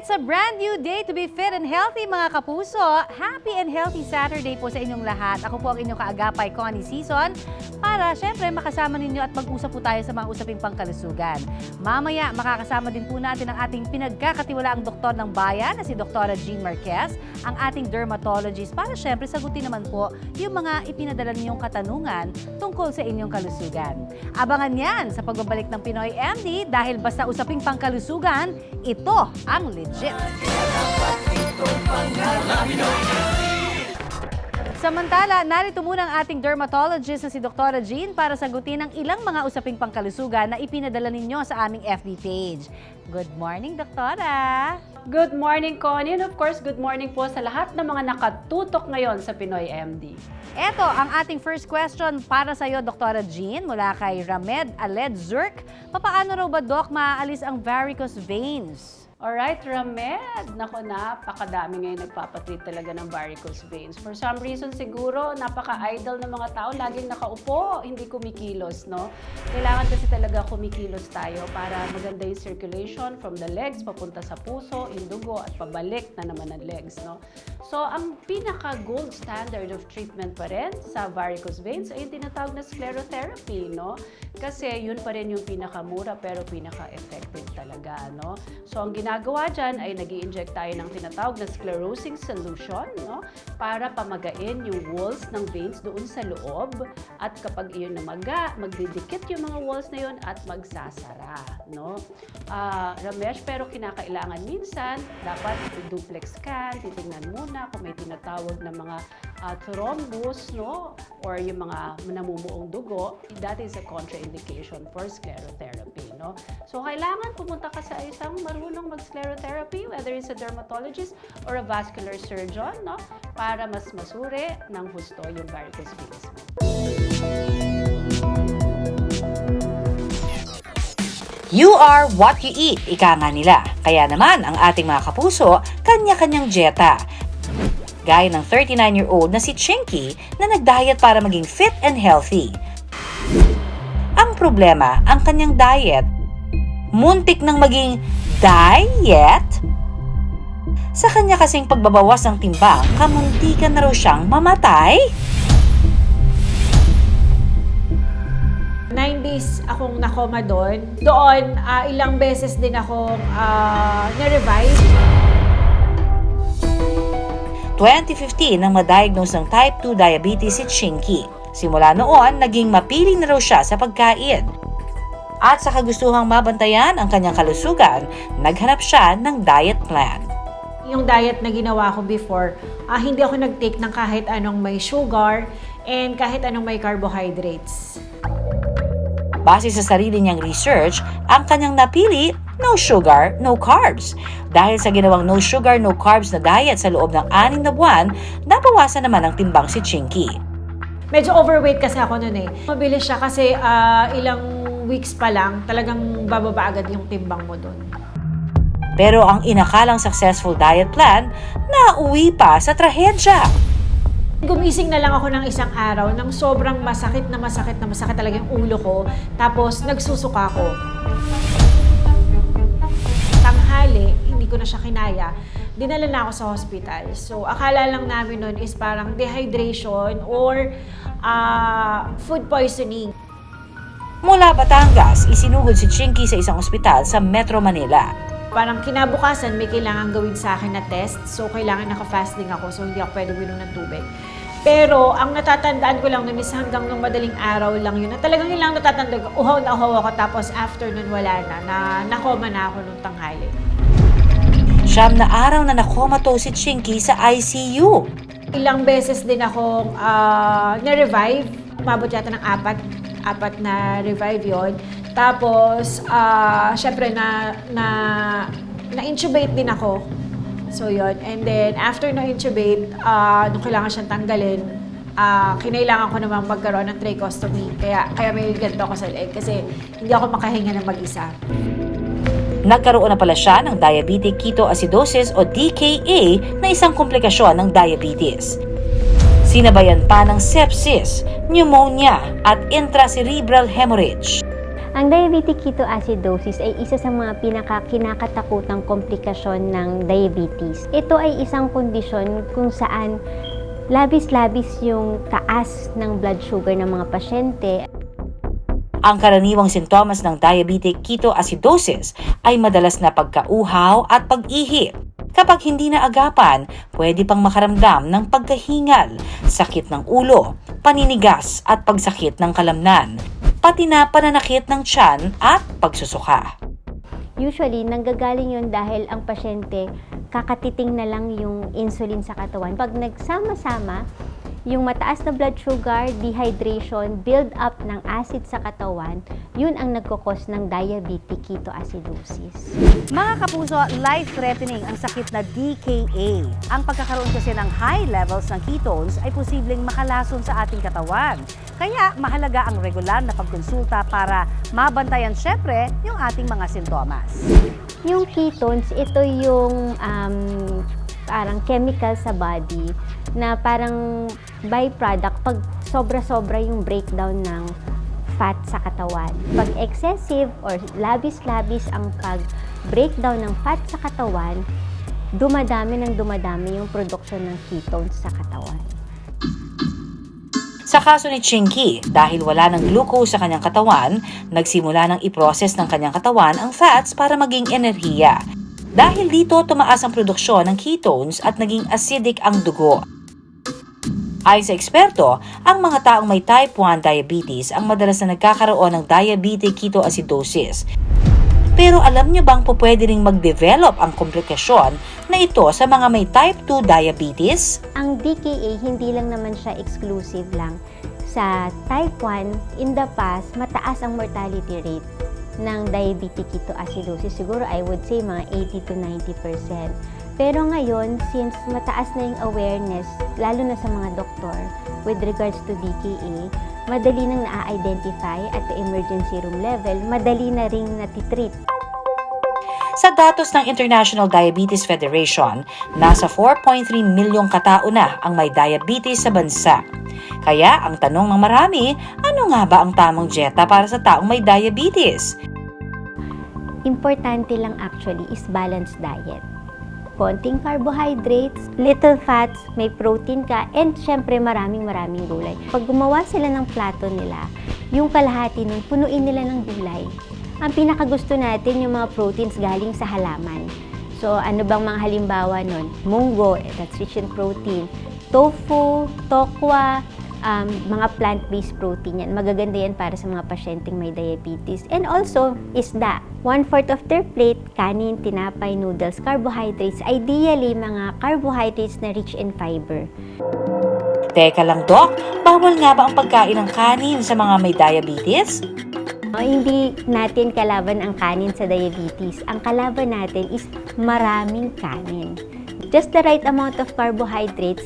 It's a brand new day to be fit and healthy mga kapuso. Happy and healthy Saturday po sa inyong lahat. Ako po ang inyong kaagapay, Connie Season, para syempre makasama ninyo at mag-usap po tayo sa mga usaping pangkalusugan. Mamaya makakasama din po natin ang ating pinagkakatiwalaang doktor ng bayan na si Dr. Jean Marquez, ang ating dermatologist, para syempre sagutin naman po yung mga ipinadala ninyong katanungan tungkol sa inyong kalusugan. Abangan yan sa pagbabalik ng Pinoy MD dahil basta usaping pangkalusugan, ito ang legit. Samantala, narito muna ang ating dermatologist na si Dr. Jean para sagutin ang ilang mga usaping pangkalusugan na ipinadala ninyo sa aming FB page. Good morning, Doktora! Good morning, Connie. And of course, good morning po sa lahat ng mga nakatutok ngayon sa Pinoy MD. Eto ang ating first question para sa iyo, Dr. Jean, mula kay Ramed Aled Zurk. Papaano raw ba, Doc, maaalis ang varicose veins? Alright, Ramed. Nako, napakadami ngayon nagpapatreat talaga ng varicose veins. For some reason siguro, napaka-idle ng mga tao, laging nakaupo, hindi kumikilos, no? Kailangan kasi talaga kumikilos tayo para maganda yung circulation from the legs, papunta sa puso, yung dugo, at pabalik na naman ng legs, no? So, ang pinaka-gold standard of treatment pa rin sa varicose veins ay yung tinatawag na sclerotherapy, no? Kasi yun pa rin yung pinakamura pero pinaka-effective talaga, no? So, ang ginagawa dyan ay nag-i-inject tayo ng tinatawag na sclerosing solution, no? Para pamagain yung walls ng veins doon sa loob. At kapag iyon namaga, magdidikit yung mga walls na yun at magsasara, no? Ramesh, pero kinakailangan minsan, dapat duplex scan, titingnan muna kung may tinatawag na mga thrombus, no? Or yung mga namumuong dugo. That is a contraindication for sclerotherapy, no? So, kailangan pumunta ka sa isang marunong mag-sclerotherapy, whether it's a dermatologist or a vascular surgeon, no? Para mas masuri ng husto yung varicose veins mo. You are what you eat, ika nga nila. Kaya naman, ang ating mga kapuso, kanya-kanyang dieta. Gaya ng 39-year-old na si Chinky na nag-diet para maging fit and healthy. Ang problema, ang kanyang diet, muntik nang maging diet. Sa kanya kasing pagbabawas ng timbang, kamuntikan na raw siyang mamatay. 9 days akong nakoma doon. Doon, ilang beses din akong na-revive. 2015 nang ma-diagnose ng type 2 diabetes si Chinky. Simula noon, naging mapili na raw siya sa pagkain. At sa kagustuhang mabantayan ang kanyang kalusugan, naghanap siya ng diet plan. Yung diet na ginawa ko before, hindi ako nag-take ng kahit anong may sugar and kahit anong may carbohydrates. Base sa sarili niyang research, ang kanyang napili, no sugar, no carbs. Dahil sa ginawang no sugar, no carbs na diet sa loob ng 6 na buwan, nabawasan naman ang timbang si Chinky. Medyo overweight kasi ako noon eh. Mabilis siya kasi ilang weeks pa lang, talagang bababa agad yung timbang mo doon. Pero ang inakalang successful diet plan, nauwi pa sa trahedya. Gumising na lang ako ng isang araw nang sobrang masakit talaga yung ulo ko. Tapos nagsusuka ako. Tanghali, hindi ko na siya kinaya. Dinala na ako sa hospital. So, akala lang namin nun is parang dehydration or food poisoning. Mula Batangas, isinugod si Chinky sa isang ospital sa Metro Manila. Parang kinabukasan may kailangan gawin sa akin na test. So, kailangan naka-fasting ako. So, hindi ako pwede minom ng tubig. Pero, ang natatandaan ko lang nun is hanggang nung madaling araw lang yun. Na talagang ilang natatandaan ko, uhaw na uhaw ako. Tapos, after nun, wala na. Nakoma na ako nung tanghali. 9 na araw na nakomatose si Chinky sa ICU. Ilang beses din akong na-revive. Umabot yata ng apat na revive yon. Tapos, syempre na-intubate din ako. So, yun. And then, after na-intubate, nung kailangan siyang tanggalin, kinailangan ko namang magkaroon ng tracheostomy. Kaya may ganito ako sa leg kasi hindi ako makahinga ng mag-isa. Nagkaroon na pala siya ng diabetic ketoacidosis o DKA na isang komplikasyon ng diabetes. Sinabayan pa ng sepsis, pneumonia at intracerebral hemorrhage. Ang diabetic ketoacidosis ay isa sa mga kinakatakutang komplikasyon ng diabetes. Ito ay isang kondisyon kung saan labis-labis yung taas ng blood sugar ng mga pasyente. Ang karaniwang sintomas ng diabetic ketoacidosis ay madalas na pagkauhaw at pag-ihi. Kapag hindi naagapan, pwede pang makaramdam ng pagkahingal, sakit ng ulo, paninigas at pagsakit ng kalamnan, pati na pananakit ng tiyan at pagsusuka. Usually, nanggagaling yun dahil ang pasyente kakatiting na lang yung insulin sa katawan. Pag nagsama-sama, yung mataas na blood sugar, dehydration, build up ng acid sa katawan, yun ang nagkukos ng diabetic ketoacidosis. Mga kapuso, life-threatening ang sakit na DKA. Ang pagkakaroon kasi ng high levels ng ketones ay posibleng makalason sa ating katawan. Kaya mahalaga ang regular na pagkonsulta para mabantayan syempre yung ating mga sintomas. Yung ketones, ito yung parang chemical sa body na parang byproduct pag sobra-sobra yung breakdown ng fat sa katawan. Pag excessive or labis-labis ang pag-breakdown ng fat sa katawan, dumadami yung production ng ketones sa katawan. Sa kaso ni Chinky, dahil wala ng glucose sa kanyang katawan, nagsimula ng i-process ng kanyang katawan ang fats para maging enerhiya. Dahil dito, tumaas ang produksyon ng ketones at naging acidic ang dugo. Ayon sa eksperto, ang mga taong may type 1 diabetes ang madalas na nagkakaroon ng diabetic ketoacidosis. Pero alam niyo bang pwede ring mag-develop ang komplikasyon na ito sa mga may type 2 diabetes? Ang DKA, hindi lang naman siya exclusive lang sa type 1. In the past, mataas ang mortality rate ng diabetic ketoacidosis. Siguro I would say mga 80 to 90%. Pero ngayon, since mataas na yung awareness, lalo na sa mga doktor, with regards to DKA, madali nang na-identify at the emergency room level, madali na ring natitreat. Sa datos ng International Diabetes Federation, nasa 4.3 milyong katao na ang may diabetes sa bansa. Kaya ang tanong ng marami, ano nga ba ang tamang dieta para sa taong may diabetes? Importante lang actually is balanced diet. Konting carbohydrates, little fats, may protein ka, and syempre maraming gulay. Pag gumawa sila ng plato nila, yung kalahati nun, punuin nila ng gulay. Ang pinakagusto natin yung mga proteins galing sa halaman. So ano bang mga halimbawa nun? Munggo, that's rich in protein. Tofu, tokwa, mga plant-based protein yan. Magaganda yan para sa mga pasyenteng may diabetes. And also, isda. 1/4 of their plate, kanin, tinapay, noodles, carbohydrates. Ideally, mga carbohydrates na rich in fiber. Teka lang, Doc, bawal nga ba ang pagkain ng kanin sa mga may diabetes? Hindi natin kalaban ang kanin sa diabetes. Ang kalaban natin is maraming kanin. Just the right amount of carbohydrates,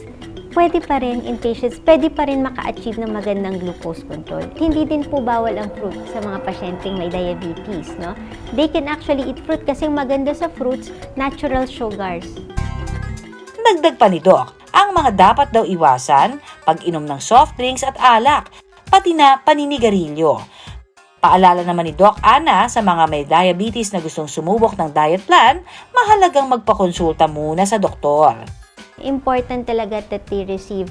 pwede pa rin in patients, pwede pa rin maka-achieve ng magandang glucose control. Hindi din po bawal ang fruit sa mga pasyenteng may diabetes, no? They can actually eat fruit kasi maganda sa fruits, natural sugars. Dagdag pa ni Doc, ang mga dapat daw iwasan, pag-inom ng soft drinks at alak, pati na paninigarilyo. Paalala naman ni Doc Ana sa mga may diabetes na gustong sumubok ng diet plan, mahalagang magpakonsulta muna sa doktor. Important talaga that they receive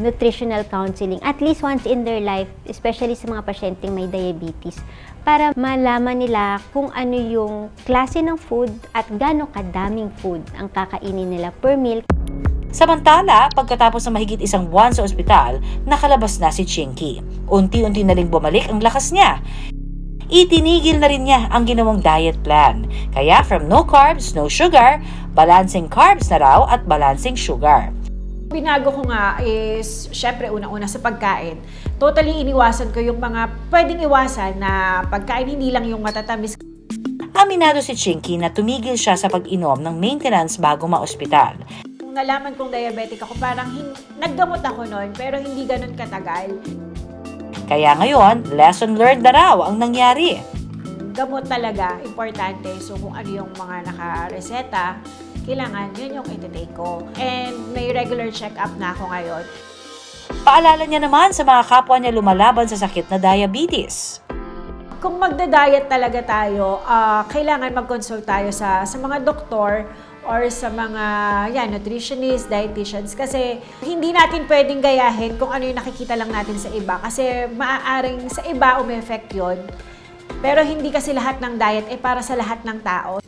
nutritional counseling at least once in their life, especially sa mga pasyenteng may diabetes, para malaman nila kung ano yung klase ng food at gaano kadaming food ang kakainin nila per meal. Samantala, pagkatapos ng mahigit isang buwan sa ospital, nakalabas na si Chinky. Unti-unti na rin bumalik ang lakas niya. Itinigil na rin niya ang ginawang diet plan. Kaya from no carbs, no sugar, balancing carbs na raw at balancing sugar. Binago ko nga is, syempre, una-una sa pagkain. Totally iniwasan ko yung mga pwedeng iwasan na pagkain, hindi lang yung matatamis. Aminado si Chinky na tumigil siya sa pag-inom ng maintenance bago ma-ospital. Nung nalaman kong diabetic ako, parang naggamot ako noon, pero hindi ganun katagal. Kaya ngayon, lesson learned na raw ang nangyari. Gamot talaga, importante. So kung ano yung mga nakareseta, kailangan yun yung iti-take ko. And may regular check-up na ako ngayon. Paalala niya naman sa mga kapwa niya lumalaban sa sakit na diabetes. kung magda-diet talaga tayo, kailangan mag-consult tayo sa mga doktor or sa mga nutritionists, dietitians, kasi hindi natin pwedeng gayahin kung ano yung nakikita lang natin sa iba, kasi maaaring sa iba umi-effect yun, pero hindi kasi lahat ng diet ay para sa lahat ng tao.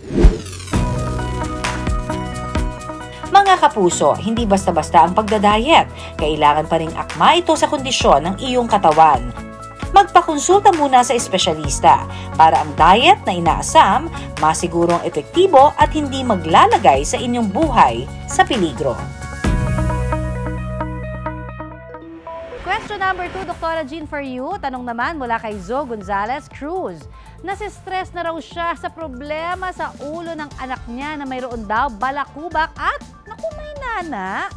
Mga kapuso, hindi basta-basta ang pagdadayet. Kailangan pa ring akma ito sa kondisyon ng iyong katawan. Magpakonsulta muna sa espesyalista para ang diet na inaasam masigurong epektibo at hindi maglalagay sa inyong buhay sa peligro. Question number 2, Dr. Jean, for you. Tanong naman mula kay Zo Gonzalez Cruz. Nasistress na raw siya sa problema sa ulo ng anak niya na mayroon daw balakubak at naku, may nana.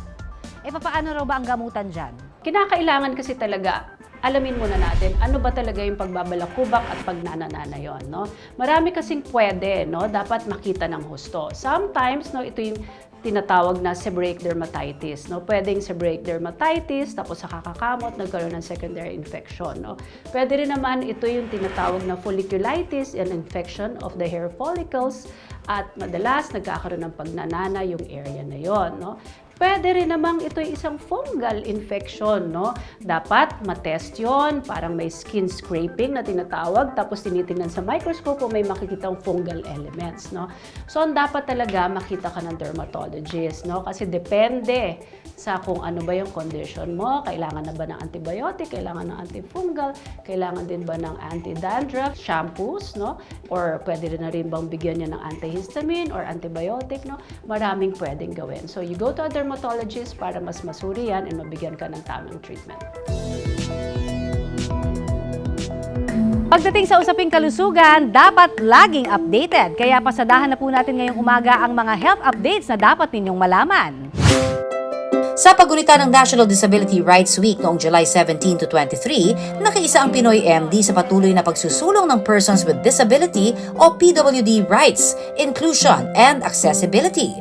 Papaano raw ba ang gamutan dyan? Kinakailangan kasi talaga, alamin muna natin ano ba talaga yung pagbabalakubak at pagnananana yon, no? Marami kasing pwede, no? Dapat makita ng husto. Sometimes, no, ito yung tinatawag na seborrheic dermatitis, no? Pwedeng seborrheic dermatitis, tapos sa kakakamot, nagkaroon ng secondary infection, no? Pwede rin naman ito yung tinatawag na folliculitis, an infection of the hair follicles, at madalas nagkakaroon ng pagnanana yung area na yon, no? Pwede rin namang ito yung isang fungal infection, no? Dapat matest yon, parang may skin scraping na tinatawag, tapos tinitingnan sa microscope kung may makikitang fungal elements, no? So, ang dapat talaga makita ka ng dermatologist, no? Kasi depende sa kung ano ba yung condition mo, kailangan na ba ng antibiotic, kailangan ng antifungal, kailangan din ba ng anti-dandruff shampoos, no? Or pwede rin na rin bang bigyan niya ng antihistamine or antibiotic, no? Maraming pwedeng gawin. So, you go to a dermatologist para mas masuri yan and mabigyan ka ng tamang treatment. Pagdating sa usaping kalusugan, dapat laging updated. Kaya pasadahan na po natin ngayong umaga ang mga health updates na dapat ninyong malaman. Sa pagunita ng National Disability Rights Week noong July 17 to 23, nakiisa ang Pinoy MD sa patuloy na pagsusulong ng Persons with Disability o PWD rights, inclusion, and accessibility.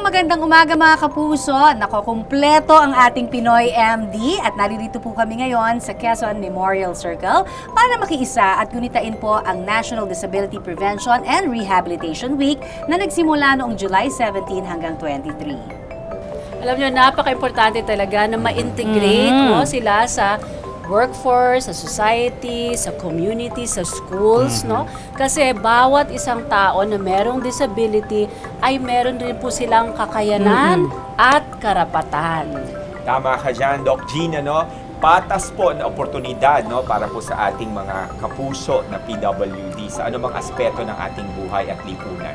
Magandang umaga mga kapuso. Nakokumpleto ang ating Pinoy MD at naririto po kami ngayon sa Quezon Memorial Circle para makiisa at gunitain po ang National Disability Prevention and Rehabilitation Week na nagsimula noong July 17 hanggang 23. Alam nyo, napaka-importante talaga na ma-integrate mo sila sa workforce, sa society, sa community, sa schools, no? Kasi bawat isang tao na merong disability ay meron din po silang kakayanan at karapatan. Tama ka dyan, Doc Gina, no? Patas po na oportunidad, no, para po sa ating mga kapuso na PWD sa anumang aspeto ng ating buhay at lipunan.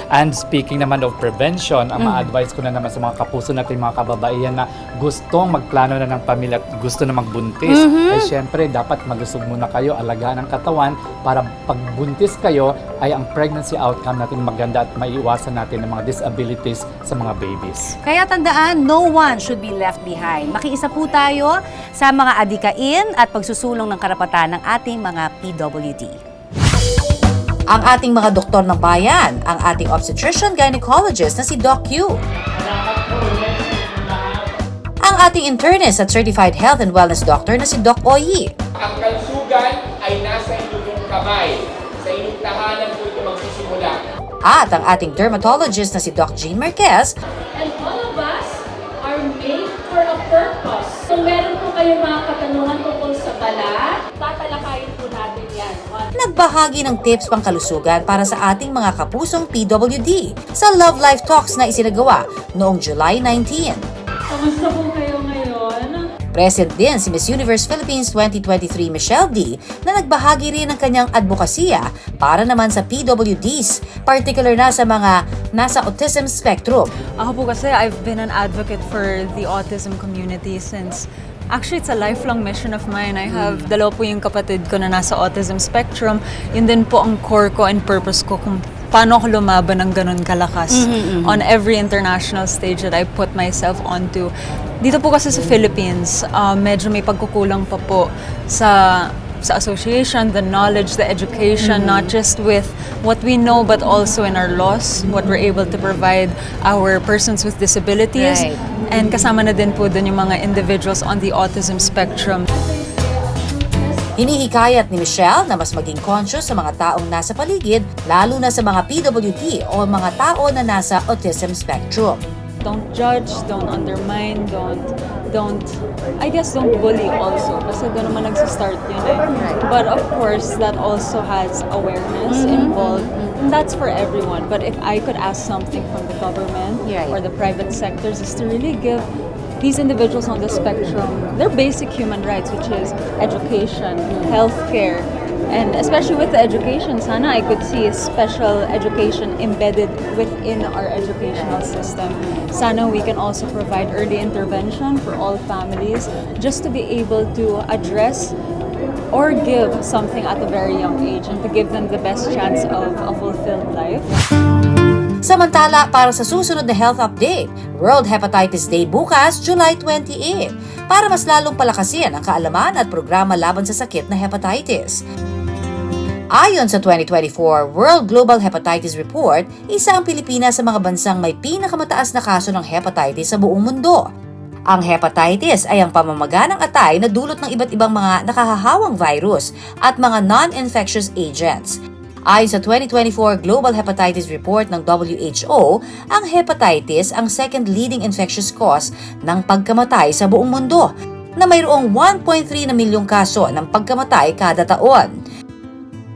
And speaking naman of prevention, ang ma-advise ko na naman sa mga kapuso natin, mga kababaihan na gustong magplano na ng pamilya at gusto na magbuntis, ay syempre dapat malusog muna kayo, alagaan ang katawan para pagbuntis kayo ay ang pregnancy outcome natin maganda at maiiwasan natin ng mga disabilities sa mga babies. Kaya tandaan, no one should be left behind. Makiisa po tayo sa mga adikain at pagsusulong ng karapatan ng ating mga PWD. Ang ating mga doktor ng bayan, ang ating obstetrician-gynecologist na si Doc Q. Ang ating internist at certified health and wellness doctor na si Doc Oyi. Ang kalusugan ay nasa inyong kamay. Sa inyong tahanan po ito magsisimula. At ang ating dermatologist na si Doc Jean Marquez. And all of us are made for a purpose. Kung meron po kayong mga katanungan tungkol sa balat, tatalakayin po natin yan. Nagbahagi ng tips pang kalusugan para sa ating mga kapusong PWD sa Love Life Talks na isinagawa noong July 19. Kamusta po kayo ngayon? Present din si Miss Universe Philippines 2023 Michelle D na nagbahagi rin ng kanyang advokasya para naman sa PWDs, particular na sa mga nasa autism spectrum. Ako po kasi I've been an advocate for the autism community since actually it's a lifelong mission of mine. I have dalawa po yung kapatid ko na nasa autism spectrum. Yun din po ang core ko and purpose ko kung paano ako lumaban ng ganun kalakas on every international stage that I put myself onto. Dito po kasi sa Philippines, medyo may pagkukulang pa po sa association, the knowledge, the education, not just with what we know, but also in our laws, what we're able to provide our persons with disabilities. Right. And kasama na din po dun yung mga individuals on the autism spectrum. Hinihikayat ni Michelle na mas maging conscious sa mga taong nasa paligid, lalo na sa mga PWD o mga tao na nasa autism spectrum. Don't judge, don't undermine, don't bully also. Kasi doon naman nagsistart yun eh. But of course, that also has awareness involved. And that's for everyone. But if I could ask something from the government or the private sectors is to really give these individuals on the spectrum their basic human rights, which is education, healthcare, and especially with the education, sana I could see special education embedded within our educational system. Sana we can also provide early intervention for all families just to be able to address or give something at a very young age and to give them the best chance of a fulfilled life. Samantala, para sa susunod na health update, World Hepatitis Day bukas, July 28, para mas lalong palakasin ang kaalaman at programa laban sa sakit na hepatitis. Ayon sa 2024 World Global Hepatitis Report, isa ang Pilipinas sa mga bansang may pinakamataas na kaso ng hepatitis sa buong mundo. Ang hepatitis ay ang pamamaga ng atay na dulot ng iba't ibang mga nakahahawang virus at mga non-infectious agents. Ayon sa 2024 Global Hepatitis Report ng WHO, ang hepatitis ang second leading infectious cause ng pagkamatay sa buong mundo, na mayroong 1.3 na milyong kaso ng pagkamatay kada taon.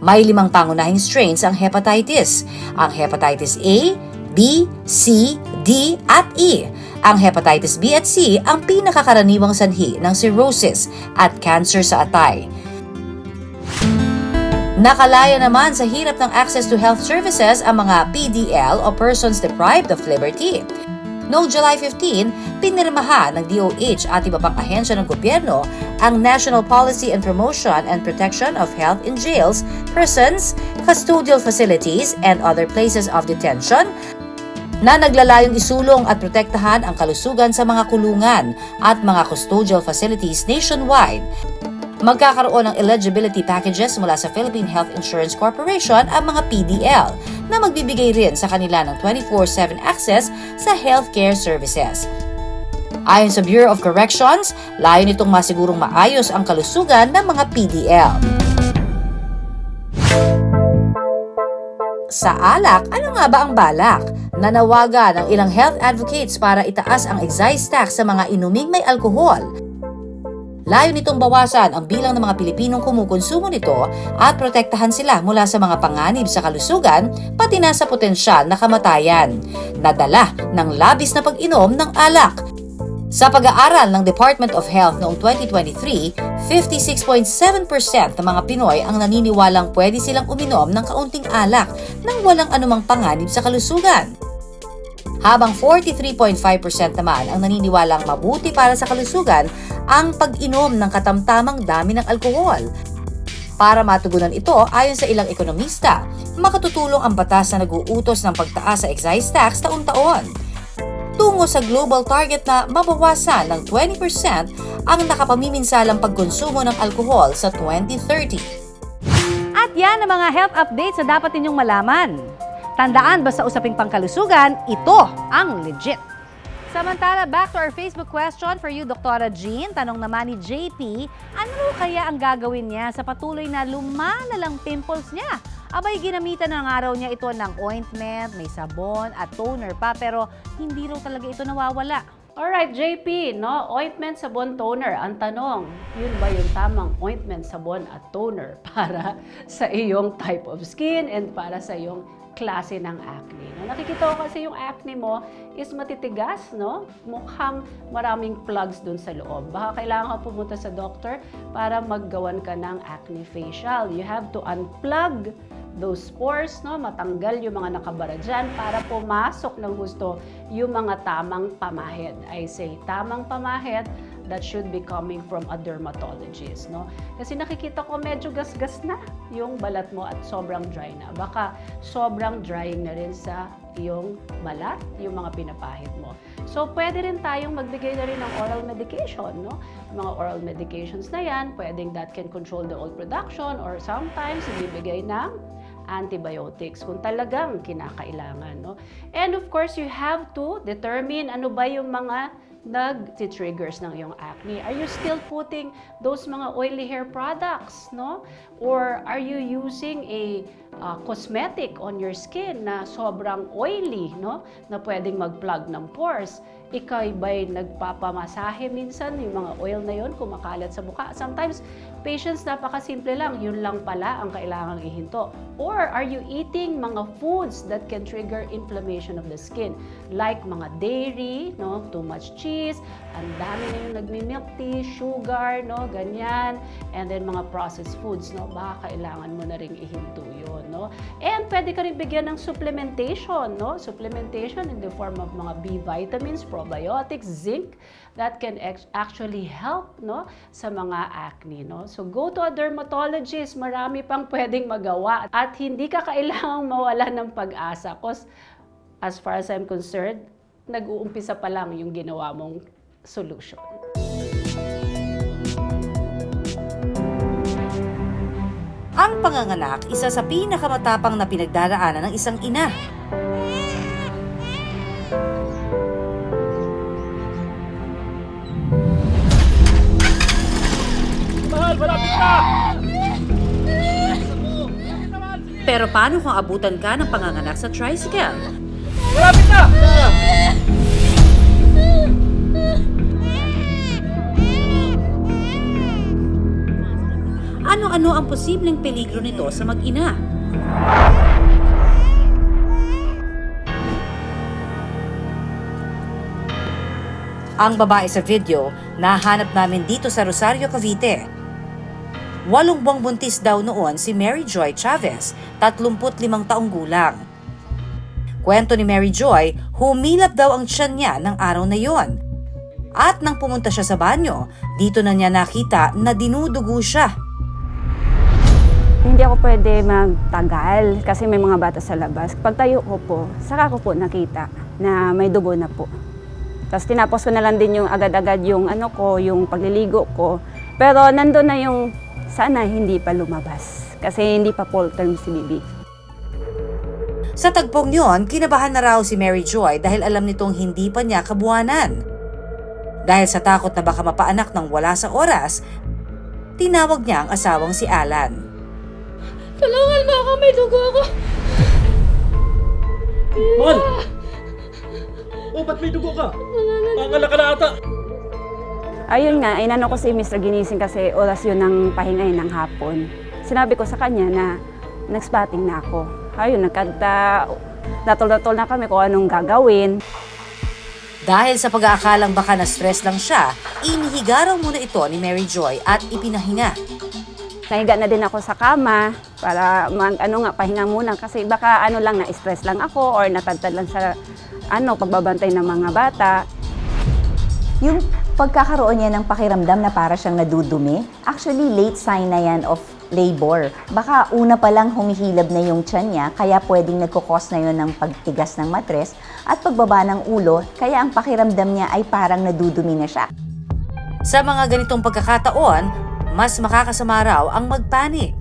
May 5 pangunahing strains ang hepatitis, ang hepatitis A, B, C, D at E. Ang hepatitis B at C ang pinakakaraniwang sanhi ng cirrhosis at cancer sa atay. Nakalaya naman sa hirap ng access to health services ang mga PDL o persons deprived of liberty. Noong July 15, pinirmahan ng DOH at iba pang ahensya ng gobyerno ang National Policy and Promotion and Protection of Health in Jails, Prisons, Custodial Facilities, and Other Places of Detention na naglalayong isulong at protektahan ang kalusugan sa mga kulungan at mga custodial facilities nationwide. Magkakaroon ng eligibility packages mula sa Philippine Health Insurance Corporation ang mga PDL na magbibigay rin sa kanila ng 24/7 access sa healthcare services. Ayon sa Bureau of Corrections, layo nitong masigurong maayos ang kalusugan ng mga PDL. Sa alak, ano nga ba ang balak? Nanawagan ng ilang health advocates para itaas ang excise tax sa mga inuming may alkohol. Layo nitong bawasan ang bilang ng mga Pilipinong kumukonsumo nito at protektahan sila mula sa mga panganib sa kalusugan pati na sa potensyal na kamatayan, nadala ng labis na pag-inom ng alak. Sa pag-aaral ng Department of Health noong 2023, 56.7% ng mga Pinoy ang naniniwalang pwede silang uminom ng kaunting alak nang walang anumang panganib sa kalusugan. Habang 43.5% naman ang naniniwalang mabuti para sa kalusugan ang pag-inom ng katamtamang dami ng alkohol. Para matugunan ito, ayon sa ilang ekonomista, makatutulong ang batas na nag-uutos ng pagtaas sa excise tax taon-taon, tungo sa global target na mabawasan ng 20% ang nakapamiminsalang pagkonsumo ng alkohol sa 2030. At yan ang mga health updates na dapat ninyong malaman. Tandaan, basta usaping pangkalusugan, ito ang legit. Samantala, back to our Facebook question for you, Dr. Jean. Tanong naman ni JP, ano kaya ang gagawin niya sa patuloy na lumalalang pimples niya? Abay, ginamitan ng araw niya ito ng ointment, may sabon at toner pa, pero hindi raw talaga ito nawawala. Alright, JP, no? Ointment, sabon, toner. Ang tanong, yun ba yung tamang ointment, sabon at toner para sa iyong type of skin and para sa iyong klase ng acne? No? Nakikita ko kasi yung acne mo is matitigas, no? Mukhang maraming plugs dun sa loob. Baka kailangan ka pumunta sa doctor para maggawan ka ng acne facial. You have to unplug those pores, no? Matanggal yung mga nakabara dyan para pumasok ng gusto yung mga tamang pamahid. I say tamang pamahid that should be coming from a dermatologist, no? Kasi nakikita ko medyo gasgas na yung balat mo at sobrang dry na. Baka sobrang drying na rin sa iyong balat, yung mga pinapahid mo. So, pwede rin tayong magbigay na rin ng oral medication, no? Mga oral medications na yan, pwedeng that can control the oil production or sometimes ibibigay ng antibiotics kung talagang kinakailangan, no? And of course, you have to determine ano ba yung mga nag-triggers ng iyong acne? Are you still putting those mga oily hair products, no? Or are you using a cosmetic on your skin na sobrang oily, no? Na pwedeng mag-plug ng pores? Ika'y ba'y nagpapamasahe minsan, yung mga oil na yun, kumakalat sa mukha? Sometimes, patients, napakasimple lang, yun lang pala ang kailangang ihinto. Or are you eating mga foods that can trigger inflammation of the skin? Like mga dairy, no? Too much cheese, ang dami na yung nagmi-milk tea, sugar, no? Ganyan. And then mga processed foods, no? Baka kailangan mo na rin ihinto yun, no? And pwede ka rin bigyan ng supplementation, no? Supplementation in the form of mga B vitamins, probiotics, zinc, that can actually help, no, sa mga acne, no? So go to a dermatologist, marami pang pwedeng magawa at hindi ka kailangang mawala ng pag-asa, cause as far as I'm concerned, nag-uumpisa pa lang yung ginawa mong solution. Ang panganganak, isa sa pinakamatapang na pinagdaraanan ng isang ina. Pero paano kung abutan ka ng panganganak sa tricycle? Malapit na! Ano-ano ang posibleng peligro nito sa mag-ina? Ang babae sa video, nahanap namin dito sa Rosario, Cavite. 8 buwang buntis daw noon si Mary Joy Chavez, 35 taong gulang. Kwento ni Mary Joy, humilap daw ang tiyan niya ng araw na yon. At nang pumunta siya sa banyo, dito na niya nakita na dinudugo siya. Hindi ako pwede magtagal kasi may mga bata sa labas. Pagtayo ko po, saka ko po nakita na may dugo na po. Tapos tinapos ko na lang din yung agad-agad yung yung pagliligo ko. Pero nandun na yung sana hindi pa lumabas kasi hindi pa full term si Bibi. Sa tagpong yon, kinabahan na raw si Mary Joy dahil alam nitong hindi pa niya kabuwanan. Dahil sa takot na baka mapaanak ng wala sa oras, tinawag niya ang asawang si Alan. Tulungan mo ako, may dugo ako. Mahal! Oh, ba't may dugo ka? Pangalak ka na ata. Ayun nga, inano ko si Mr. Ginising kasi oras yun ng pahinga ng hapon. Sinabi ko sa kanya na nag-spotting na ako. Ayun, natol-natol na kami kung anong gagawin. Dahil sa pag-aakalang baka na-stress lang siya, inihiga raw muna ito ni Mary Joy at ipinahinga. Nahiga na din ako sa kama para pahinga muna kasi baka lang na-stress lang ako or natagtad lang sa pagbabantay ng mga bata. Yung pagkakaroon niya ng pakiramdam na para siyang nadudumi, actually late sign na yan of labor. Baka una pa lang humihilab na yung tiyan niya, kaya pwedeng nagkukos na yun ng pagtigas ng matres at pagbaba ng ulo, kaya ang pakiramdam niya ay parang nadudumi na siya. Sa mga ganitong pagkakataon, mas makakasama raw ang magpanik.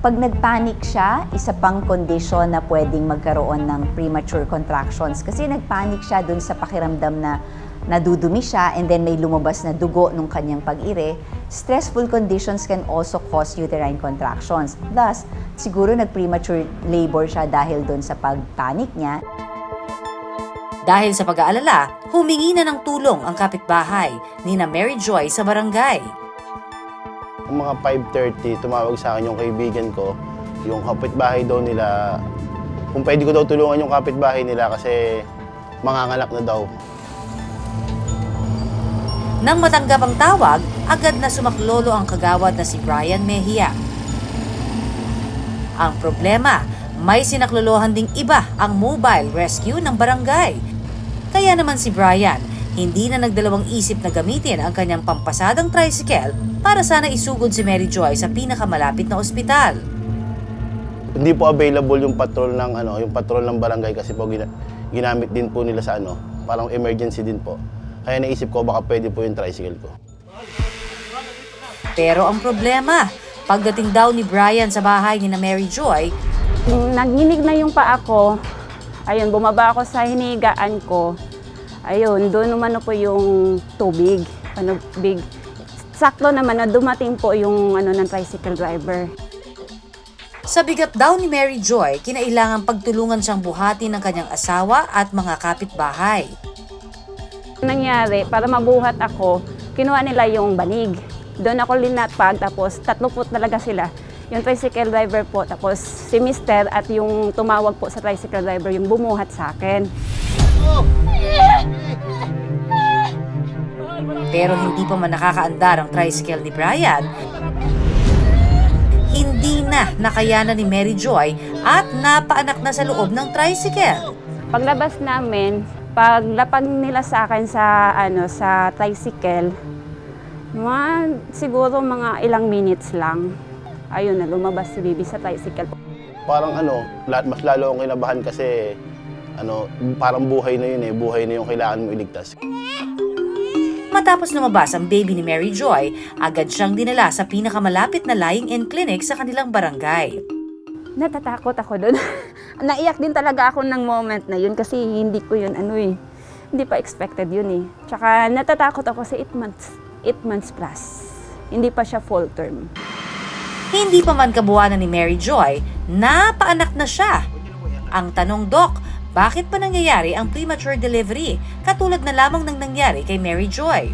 Pag nagpanik siya, isa pang kondisyon na pwedeng magkaroon ng premature contractions kasi nagpanik siya dun sa pakiramdam na nadudumi siya and then may lumabas na dugo nung kanyang pag-ire. Stressful conditions can also cause uterine contractions. Thus, siguro nag-premature labor siya dahil dun sa pagpanik niya. Dahil sa pag-aalala, humingi na ng tulong ang kapitbahay ni na Mary Joy sa barangay. Mga 5:30, tumawag sa akin yung kaibigan ko, yung kapitbahay daw nila, kung pwede ko daw tulungan yung kapitbahay nila kasi manganganak na daw. Nang matanggap ang tawag, agad na sumaklolo ang kagawad na si Brian Mejia. Ang problema, may sinaklolohan ding iba ang mobile rescue ng barangay. Kaya naman si Brian, hindi na nagdalawang isip na gamitin ang kanyang pampasadang tricycle para sana isugod si Mary Joy sa pinakamalapit na ospital. Hindi po available yung patrol ng barangay kasi po ginamit din po nila sa parang emergency din po. Kaya naisip ko baka pwede po yung tricycle ko. Pero ang problema, pagdating daw ni Brian sa bahay ni na Mary Joy, Nanginig na yung paa ko. Ayun, bumaba ako sa hinigaan ko. Ayun, doon naman po yung tubig. Big. Sakto naman na dumating po yung ng tricycle driver. Sa bigat daw ni Mary Joy, kinailangan pagtulungan siyang buhati ng kanyang asawa at mga kapitbahay. Nangyari, para mabuhat ako, kinuha nila yung banig. Doon ako linatpag, tapos 3 po talaga sila. Yung tricycle driver po, tapos si mister at yung tumawag po sa tricycle driver, yung bumuhat sa akin. Pero hindi pa man nakakaandar ang tricycle ni Brian, hindi na nakayanan ni Mary Joy at napaanak na sa loob ng tricycle. Paglabas namin, paglapag nila sa akin sa tricycle, siguro mga ilang minutes lang. Ayun na, lumabas si baby sa tricycle. Parang mas lalo akong kinabahan kasi parang buhay na yun buhay na yung kailangan mo iligtas. Matapos lumabas ang baby ni Mary Joy, agad siyang dinala sa pinakamalapit na lying-in clinic sa kanilang barangay. Natatakot ako doon. Naiyak din talaga ako ng moment na yun kasi hindi ko yun hindi pa expected yun Tsaka natatakot ako sa 8 months plus. Hindi pa siya full term. Hindi pa man kabuuan ni Mary Joy, napaanak na siya. Ang tanong, Doc, bakit pa nangyayari ang premature delivery katulad na lamang ng nangyari kay Mary Joy?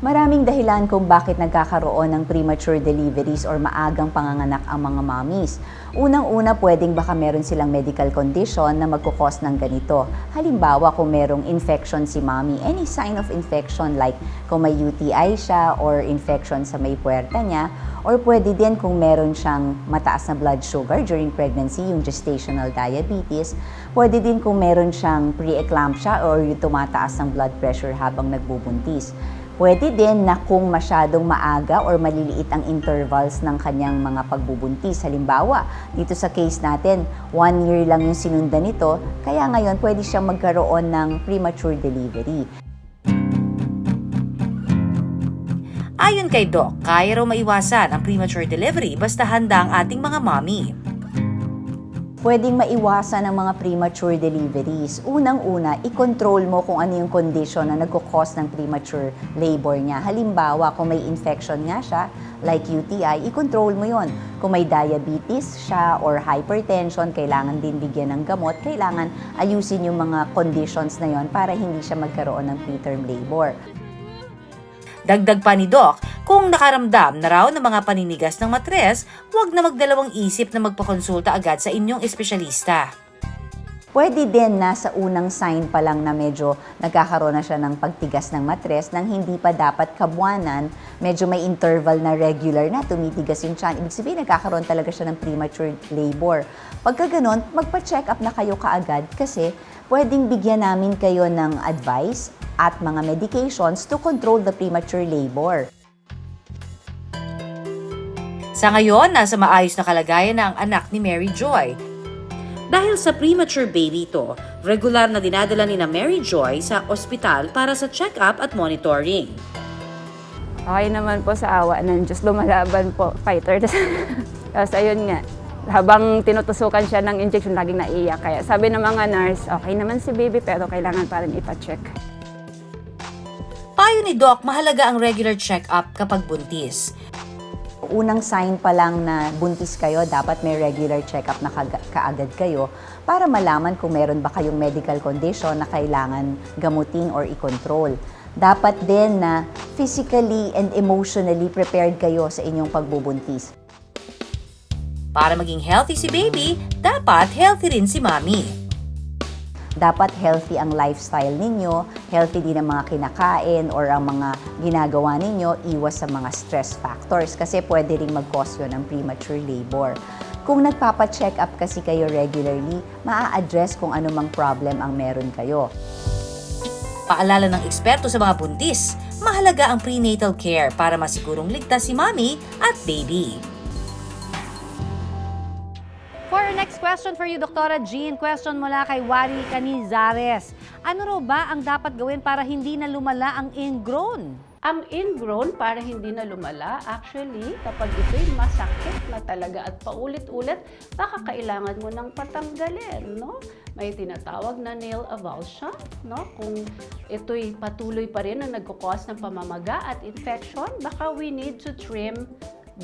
Maraming dahilan kung bakit nagkakaroon ng premature deliveries or maagang panganganak ang mga mommies. Unang-una, pwedeng baka meron silang medical condition na magkukos ng ganito. Halimbawa, kung merong infection si mommy, any sign of infection like kung may UTI siya or infection sa may puwerta niya, or pwede din kung meron siyang mataas na blood sugar during pregnancy, yung gestational diabetes. Pwede din kung meron siyang pre-eclampsia or yung tumataas ng blood pressure habang nagbubuntis. Pwede din na kung masyadong maaga or maliliit ang intervals ng kanyang mga pagbubuntis. Halimbawa, dito sa case natin, 1 year lang yung sinundan nito, kaya ngayon pwede siyang magkaroon ng premature delivery. Ayon kay Doc, kaya raw maiwasan ang premature delivery basta handa ang ating mga mommy. Pwedeng maiwasan ang mga premature deliveries. Unang-una, i-control mo kung ano yung condition na nagkukos ng premature labor niya. Halimbawa, kung may infection nga siya, like UTI, i-control mo yon. Kung may diabetes siya or hypertension, kailangan din bigyan ng gamot, kailangan ayusin yung mga conditions na yon para hindi siya magkaroon ng preterm labor. Dagdag pa ni Doc, kung nakaramdam na raw ng mga paninigas ng matres, huwag na magdalawang isip na magpakonsulta agad sa inyong espesyalista. Pwede din na sa unang sign pa lang na medyo nagkakaroon na siya ng pagtigas ng matres nang hindi pa dapat kabuanan, medyo may interval na regular na tumitigas yung tiyan. Ibig sabihin, nagkakaroon talaga siya ng premature labor. Pagka ganun, magpa-check up na kayo kaagad kasi pwedeng bigyan namin kayo ng advice at mga medications to control the premature labor. Sa ngayon, nasa maayos na kalagayan na ang anak ni Mary Joy. Dahil sa premature baby ito, regular na dinadala ni na Mary Joy sa ospital para sa check-up at monitoring. Okay naman po sa awa ng Diyos, lumalaban po, fighter. Tapos ayun nga, habang tinutusukan siya ng injection, laging naiiyak. Kaya sabi ng mga nurse, okay naman si baby pero kailangan pa rin ipa-check. Payo ni Doc, mahalaga ang regular check-up kapag buntis. Unang sign pa lang na buntis kayo, dapat may regular check-up na kaagad kayo para malaman kung meron ba kayong medical condition na kailangan gamutin or i-control. Dapat din na physically and emotionally prepared kayo sa inyong pagbubuntis. Para maging healthy si baby, dapat healthy rin si mommy. Dapat healthy ang lifestyle ninyo, healthy din ang mga kinakain or ang mga ginagawa ninyo, iwas sa mga stress factors kasi pwede rin mag-cause yun ng premature labor. Kung nagpapa-check up kasi kayo regularly, maa-address kung anumang problem ang meron kayo. Paalala ng eksperto sa mga buntis, mahalaga ang prenatal care para masigurong ligtas si mommy at baby. For next question for you, Dr. Jean. Question mula kay Wari Canizares. Ano raw ba ang dapat gawin para hindi na lumala ang ingrown? Ang ingrown, para hindi na lumala, actually, kapag ito'y masakit na talaga at paulit-ulit, baka kailangan mo nang patanggalin, no? May tinatawag na nail avulsion, no? Kung ito'y patuloy pa rin na nagkukos ng pamamaga at infection, baka we need to trim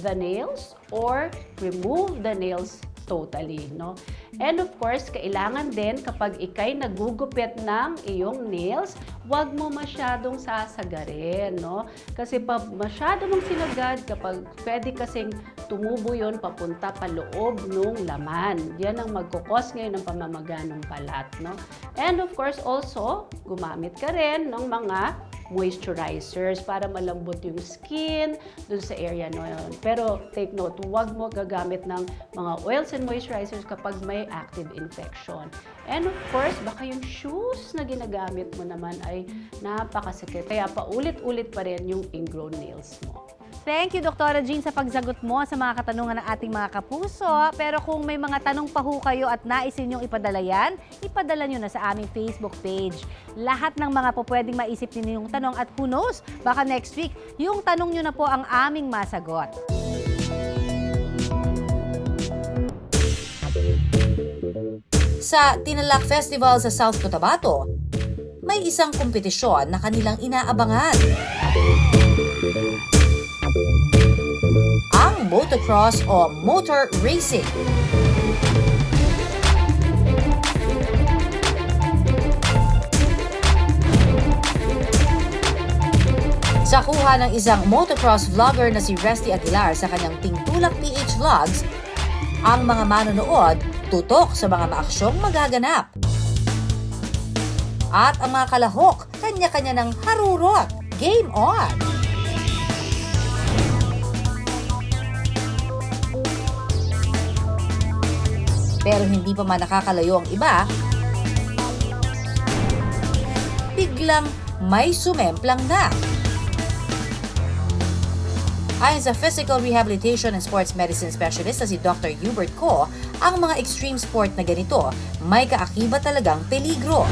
the nails or remove the nails totally, no? And of course, kailangan din kapag ikay nagugupit ng iyong nails, huwag mo masyadong sasagarin, no? Kasi pag masyado mong sinagad, kapag pwede kasing tumubo yun papunta pa loob ng laman. Yan ang magkukos ngayon ng pamamaga ng balat, no? And of course, also, gumamit ka rin ng mga moisturizers para malambot yung skin dun sa area na yun. Pero take note, huwag mo gagamit ng mga oils and moisturizers kapag may active infection. And of course, baka yung shoes na ginagamit mo naman ay napakasakit. Kaya paulit-ulit pa rin yung ingrown nails mo. Thank you, Dr. Jean, sa pagsagot mo sa mga katanungan ng ating mga kapuso. Pero kung may mga tanong pa ho kayo at nais ninyong ipadala yan, ipadala nyo na sa aming Facebook page. Lahat ng mga po pwedeng maisip ninyong tanong at who knows, baka next week, yung tanong nyo na po ang aming masagot. Sa Tinalak Festival sa South Cotabato, may isang kompetisyon na kanilang inaabangan. Ang motocross o motor racing. Sa kuha ng isang motocross vlogger na si Resty Aguilar sa kanyang Tingtulak PH Vlogs, ang mga manonood tutok sa mga maaksyong magaganap. At ang mga kalahok, kanya-kanya ng harurot. Game on! Pero hindi pa man nakakalayo ang iba, biglang may sumemplang na. Ayon sa Physical Rehabilitation and Sports Medicine Specialist na si Dr. Hubert Ko, ang mga extreme sport na ganito may kaakibat talagang peligro.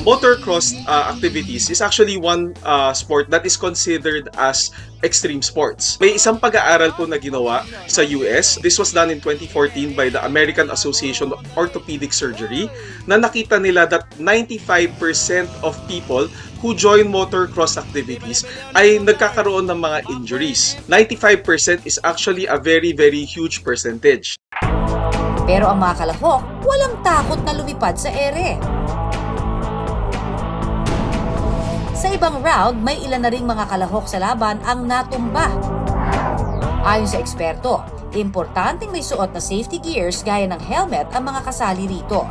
Motocross activities is actually one sport that is considered as extreme sports. May isang pag-aaral po na ginawa sa US. This was done in 2014 by the American Association of Orthopedic Surgery na nakita nila that 95% of people who join motocross activities ay nagkakaroon ng mga injuries. 95% is actually a very, very huge percentage. Pero ang mga kalahok, walang takot na lumipad sa ere. Sa ibang round, may ilan na ring mga kalahok sa laban ang natumba. Ayon sa eksperto, importanteng may suot na safety gears gaya ng helmet ang mga kasali rito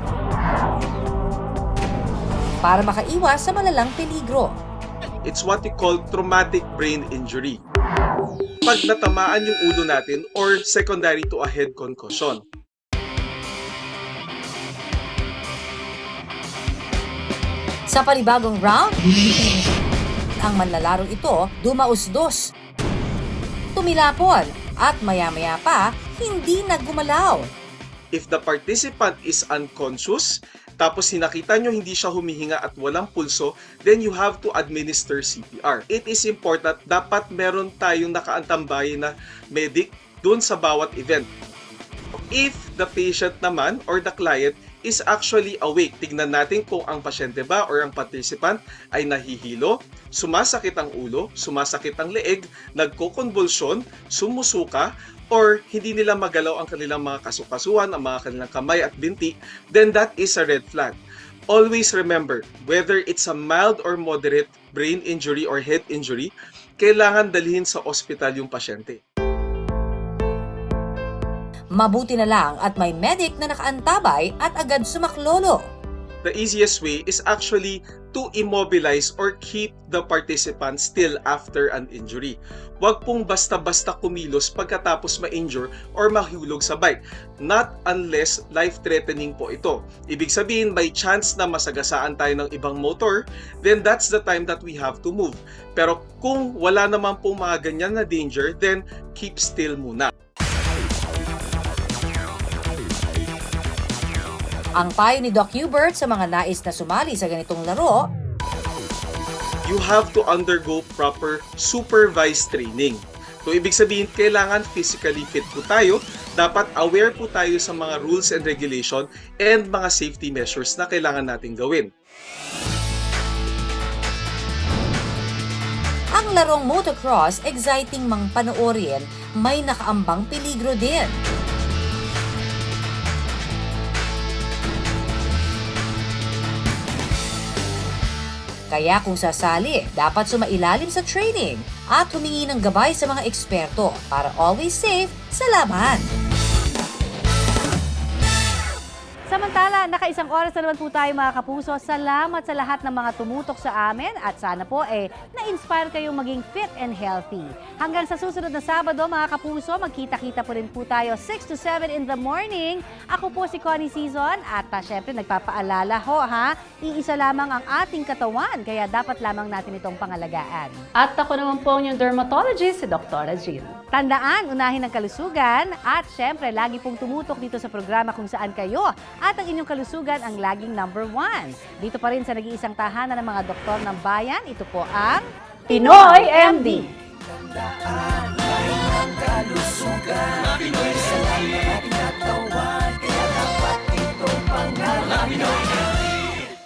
para makaiwas sa malalang peligro. It's what we call traumatic brain injury. Pag natamaan yung ulo natin or secondary to a head concussion. Sa panibagong round, ang manlalarong ito dumausdos, tumilapon at maya-maya pa hindi naggumalaw. If the participant is unconscious, tapos nakita nyo hindi siya humihinga at walang pulso, then you have to administer CPR. It is important, dapat meron tayong nakaantambayan na medic dun sa bawat event. If the patient naman or the client is actually awake, tignan natin kung ang pasyente ba or ang participant ay nahihilo, sumasakit ang ulo, sumasakit ang leeg, nagko-convulsion, sumusuka, or hindi nila magalaw ang kanilang mga kasukasuan, ang mga kanilang kamay at binti, then that is a red flag. Always remember, whether it's a mild or moderate brain injury or head injury, kailangan dalhin sa ospital yung pasyente. Mabuti na lang at may medic na nakaantabay at agad sumaklolo. The easiest way is actually to immobilize or keep the participant still after an injury. Huwag pong basta-basta kumilos pagkatapos ma-injure or mahulog sa bike. Not unless life-threatening po ito. Ibig sabihin, may chance na masagasaan tayo ng ibang motor, then that's the time that we have to move. Pero kung wala naman pong mga ganyan na danger, then keep still muna. Ang payo ni Doc Hubert sa mga nais na sumali sa ganitong laro, You have to undergo proper supervised training. So, ibig sabihin, kailangan physically fit po tayo. Dapat aware po tayo sa mga rules and regulation and mga safety measures na kailangan natin gawin. ang larong motocross exciting mang panoorin, may nakaambang peligro din. Kaya kung sasali, dapat sumailalim sa training at humingi ng gabay sa mga eksperto para always safe sa laban. Samantala, nakaisang oras na naman po tayo mga kapuso. Salamat sa lahat ng mga tumutok sa amin at sana po na-inspire kayong maging fit and healthy. Hanggang sa susunod na Sabado mga kapuso, magkita-kita po rin po tayo 6 to 7 in the morning. Ako po si Connie Season at syempre nagpapaalala ho iisa lamang ang ating katawan kaya dapat lamang natin itong pangalagaan. At ako naman po yung dermatologist, si Dr. Jill. Tandaan, unahin ang kalusugan at syempre lagi pong tumutok dito sa programa kung saan kayo at ang inyong kalusugan ang laging number 1. Dito pa rin sa nag-iisang tahanan ng mga doktor ng bayan, ito po ang Pinoy MD.